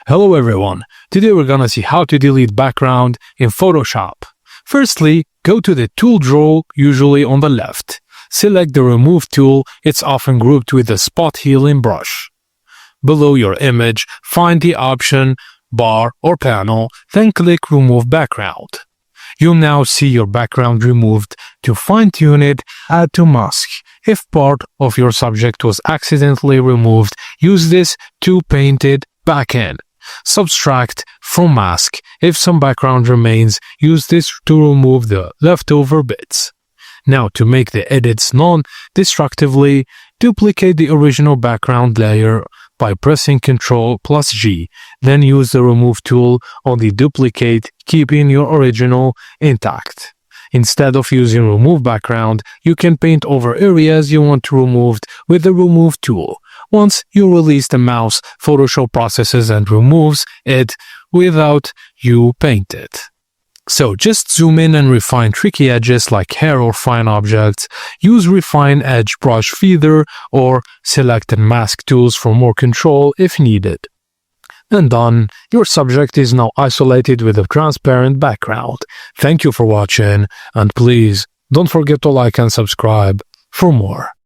Hello everyone, today we're gonna see how to delete background in Photoshop. Firstly, go to the tool drawer, usually on the left. Select the remove tool, it's often grouped with the spot healing brush. Below your image, find the option, bar or panel, then click remove background. You'll now see your background removed. To fine-tune it, add to mask. If part of your subject was accidentally removed, use this to paint it back in. Subtract from mask. If some background remains, use this to remove the leftover bits. Now to make the edits non-destructively, duplicate the original background layer by pressing Ctrl+G. Then use the remove tool on the duplicate, keeping your original intact. Instead of using remove background, you can paint over areas you want removed with the remove tool. Once you release the mouse, Photoshop processes and removes it without you paint it. So just zoom in and refine tricky edges like hair or fine objects. Use refine edge brush feather or select and mask tools for more control if needed. And done, your subject is now isolated with a transparent background. Thank you for watching, and please don't forget to like and subscribe for more.